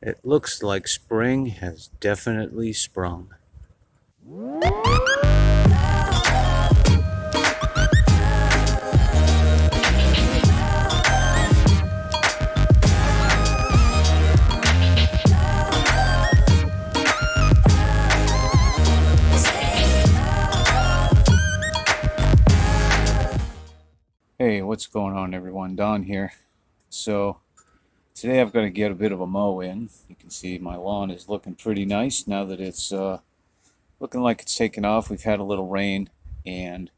It looks like spring has definitely sprung. Hey, what's going on everyone? Don here. So today I've got to get a bit of a mow in. You can see my lawn is looking pretty nice now that it's looking like it's taken off. We've had a little rain and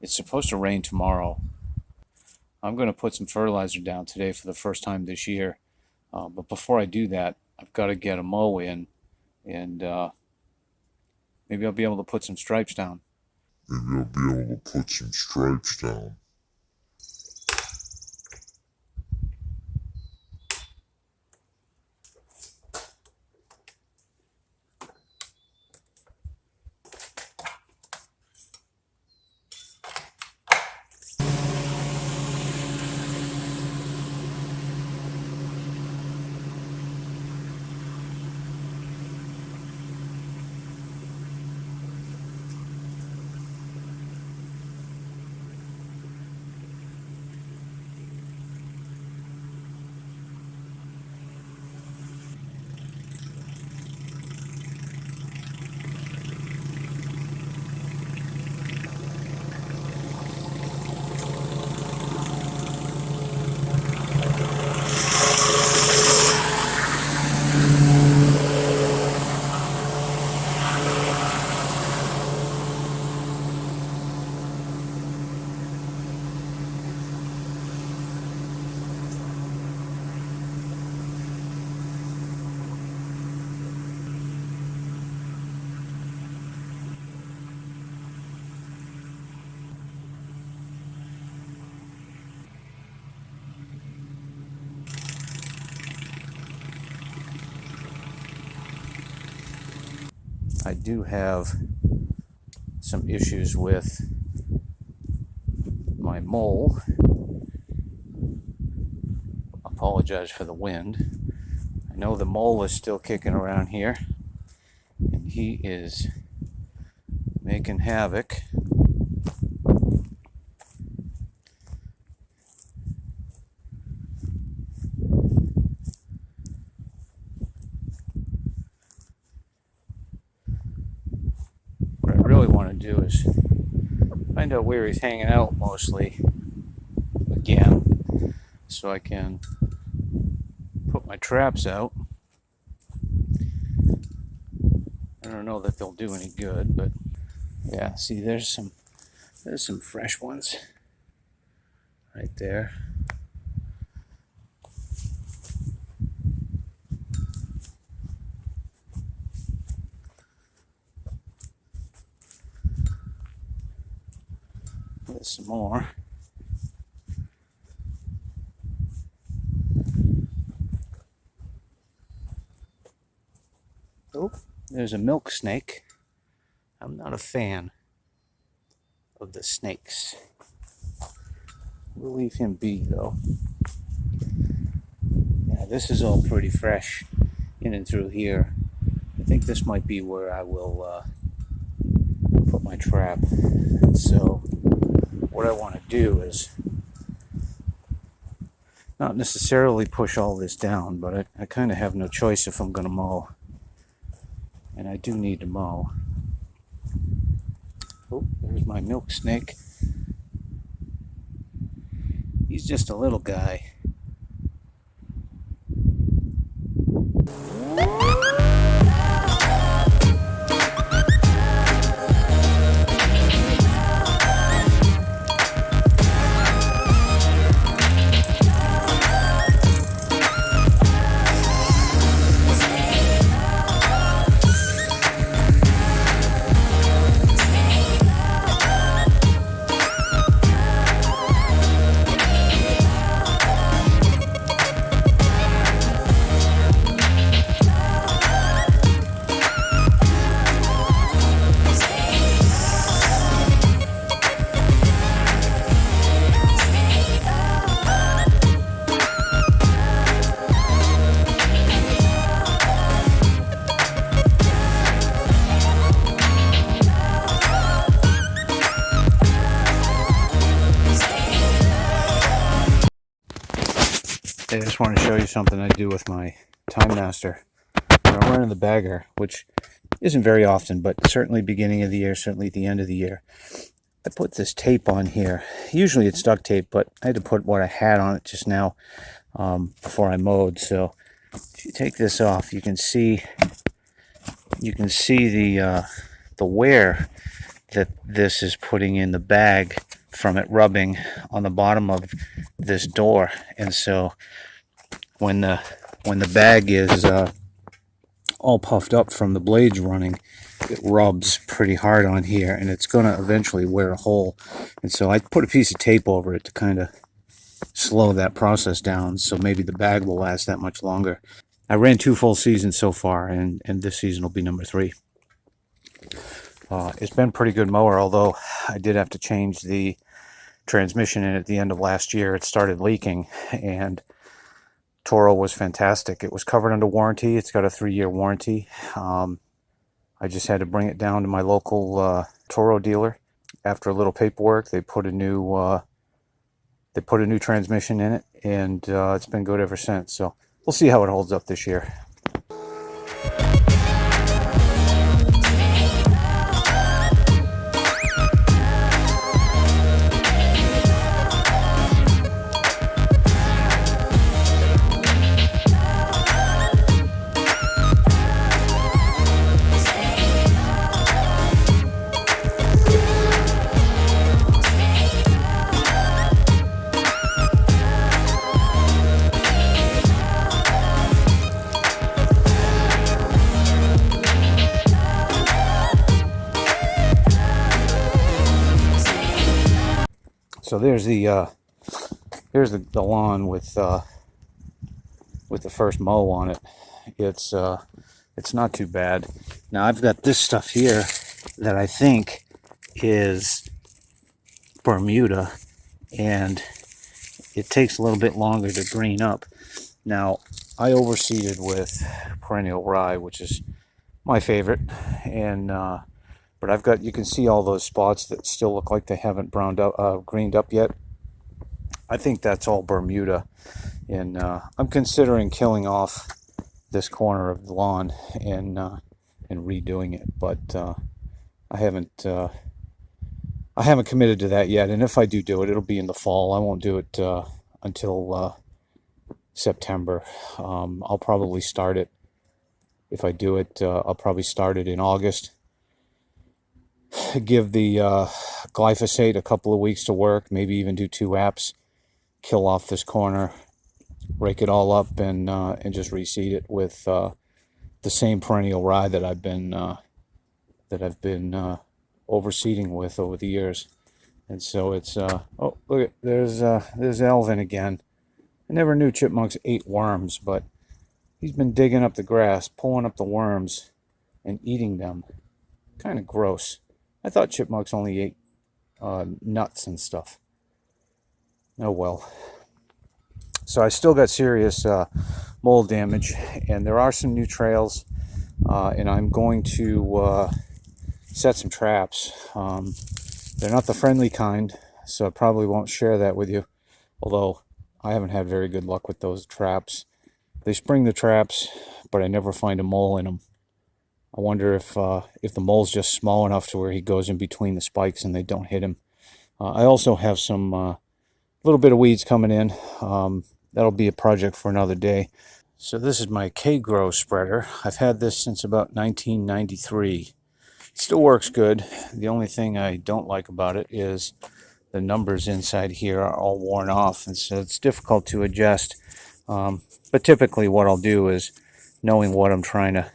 it's supposed to rain tomorrow. I'm going to put some fertilizer down today for the first time this year. But before I do that, I've got to get a mow in and maybe I'll be able to put some stripes down. I do have some issues with my mole. Apologize for the wind. I know the mole is still kicking around here and he is making havoc. What I really want to do is find out where he's hanging out mostly again, so I can put my traps out. I don't know that they'll do any good, but yeah, see there's some fresh ones right there. There's some more. Oh, there's a milk snake. I'm not a fan of the snakes. We'll leave him be though. Yeah, this is all pretty fresh in and through here. I think this might be where I will put my trap. So what I want to do is not necessarily push all this down, but I kind of have no choice if I'm going to mow. And I do need to mow. Oh, there's my milk snake. He's just a little guy. I just want to show you something I do with my Timemaster. I'm running the bagger, which isn't very often, but certainly beginning of the year, certainly at the end of the year. I put this tape on here. Usually it's duct tape, but I had to put what I had on it just now before I mowed. So if you take this off, you can see the wear that this is putting in the bag from it rubbing on the bottom of this door. And so when the bag is all puffed up from the blades running, it rubs pretty hard on here, and it's going to eventually wear a hole. And so I put a piece of tape over it to kind of slow that process down, so maybe the bag will last that much longer. I ran 2 full seasons so far, and this season will be number 3. It's been a pretty good mower, although I did have to change the transmission in at the end of last year. It started leaking, and Toro was fantastic. It was covered under warranty. It's got a 3-year warranty. I just had to bring it down to my local Toro dealer. After a little paperwork, they put a new transmission in it, and it's been good ever since. So we'll see how it holds up this year. So there's here's the lawn with the first mow on it. It's not too bad. Now I've got this stuff here that I think is Bermuda, and it takes a little bit longer to green up. Now I overseeded with perennial rye, which is my favorite, and but I've got, you can see all those spots that still look like they haven't greened up yet. I think that's all Bermuda, and I'm considering killing off this corner of the lawn and redoing it, but I haven't committed to that yet. And if I do it, it'll be in the fall. I won't do it until September. I'll probably start it. If I do it, I'll probably start it in August. Give the glyphosate a couple of weeks to work, maybe even do 2 apps, kill off this corner, rake it all up, and just reseed it with the same perennial rye that I've been overseeding with over the years. And so it's oh, look at, there's Alvin again. I never knew chipmunks ate worms, but he's been digging up the grass, pulling up the worms, and eating them. Kind of gross. I thought chipmunks only ate nuts and stuff. Oh well. So I still got serious mold damage, and there are some new trails, and I'm going to set some traps. They're not the friendly kind, so I probably won't share that with you, although I haven't had very good luck with those traps. They spring the traps, but I never find a mole in them. I wonder if the mole's just small enough to where he goes in between the spikes and they don't hit him. I also have some little bit of weeds coming in. That'll be a project for another day. So this is my KGro spreader. I've had this since about 1993. It still works good. The only thing I don't like about it is the numbers inside here are all worn off, and so it's difficult to adjust. But typically what I'll do is, knowing what I'm trying to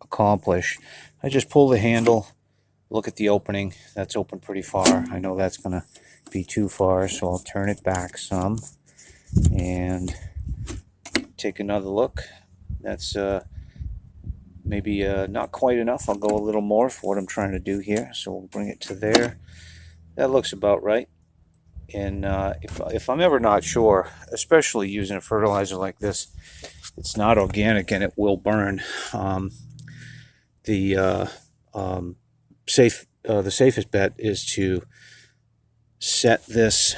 accomplish, I just pull the handle, look at the opening. That's open pretty far. I know that's going to be too far, so I'll turn it back some and take another look. That's maybe not quite enough. I'll go a little more for what I'm trying to do here, so we'll bring it to there. That looks about right. And if I'm ever not sure, especially using a fertilizer like this, it's not organic and it will burn. The safest bet is to set this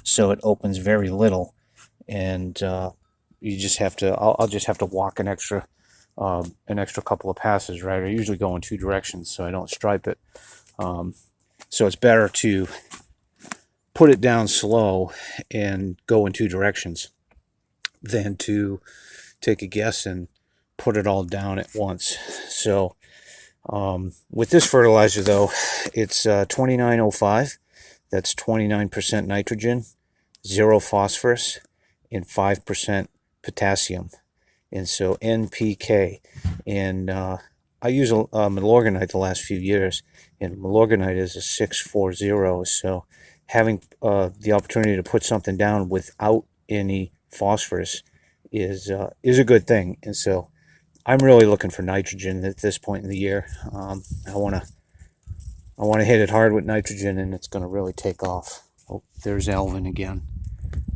so it opens very little, and you just have to. I'll just have to walk an extra couple of passes, right? I usually go in two directions, so I don't stripe it. So it's better to put it down slow and go in two directions than to take a guess and put it all down at once. So with this fertilizer, though, it's 2905. That's 29% nitrogen, 0 phosphorus, and 5% potassium. And so NPK. And I use Milorganite the last few years, and Milorganite is a 640. So having the opportunity to put something down without any phosphorus is a good thing. And so I'm really looking for nitrogen at this point in the year. I want to hit it hard with nitrogen, and it's going to really take off. Oh, there's Alvin again.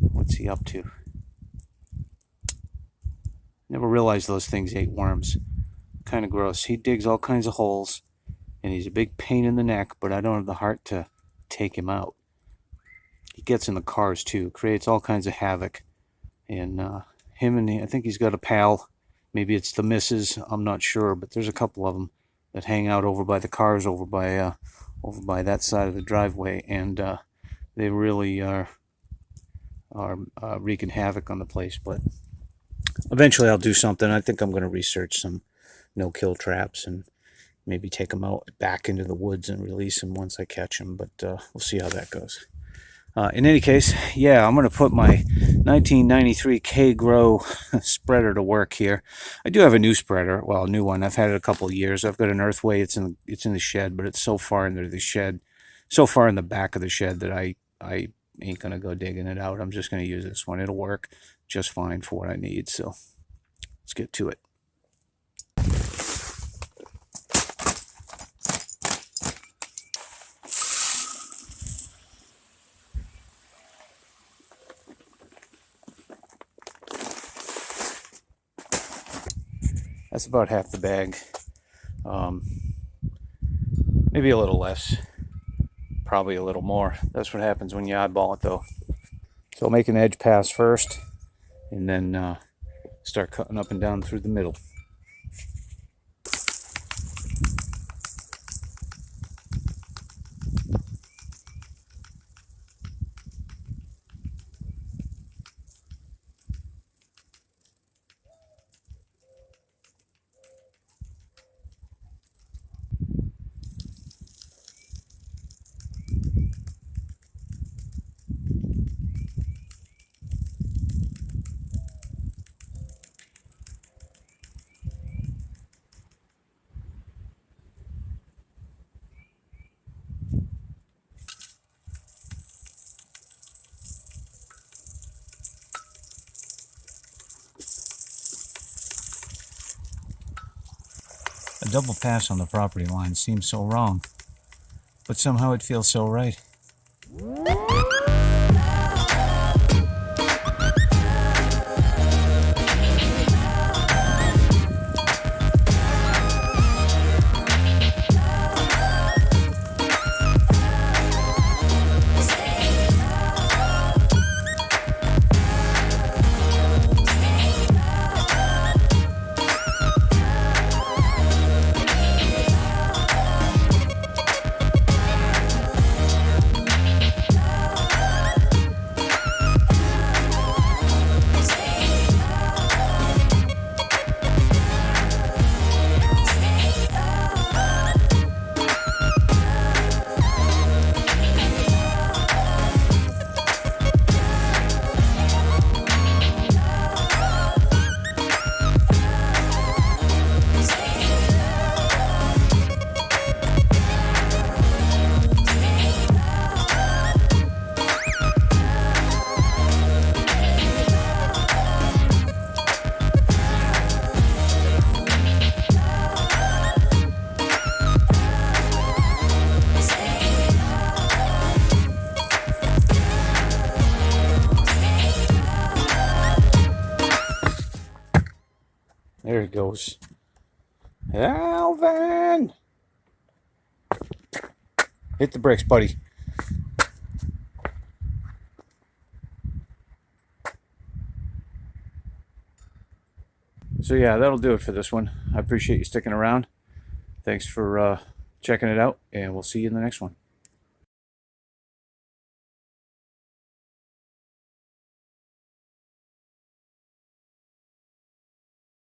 What's he up to? Never realized those things ate worms. Kind of gross. He digs all kinds of holes, and he's a big pain in the neck, but I don't have the heart to take him out. He gets in the cars too, creates all kinds of havoc. And I think he's got a pal. Maybe it's the missus, I'm not sure, but there's a couple of them that hang out over by the cars, over by that side of the driveway, and they really are wreaking havoc on the place. But eventually I'll do something. I think I'm going to research some no-kill traps and maybe take them out back into the woods and release them once I catch them, but we'll see how that goes. In any case, yeah, I'm going to put my 1993 KGro spreader to work here. I do have a new spreader, well, a new one. I've had it a couple of years. I've got an Earthway. It's in the shed, but it's so far into the shed, so far in the back of the shed that I ain't going to go digging it out. I'm just going to use this one. It'll work just fine for what I need. So let's get to it. That's about half the bag. Maybe a little less. Probably a little more. That's what happens when you eyeball it, though. So I'll make an edge pass first, and then start cutting up and down through the middle. A double pass on the property line seems so wrong, but somehow it feels so right. There he goes. Alvin! Hit the brakes, buddy. So yeah, that'll do it for this one. I appreciate you sticking around. Thanks for checking it out, and we'll see you in the next one.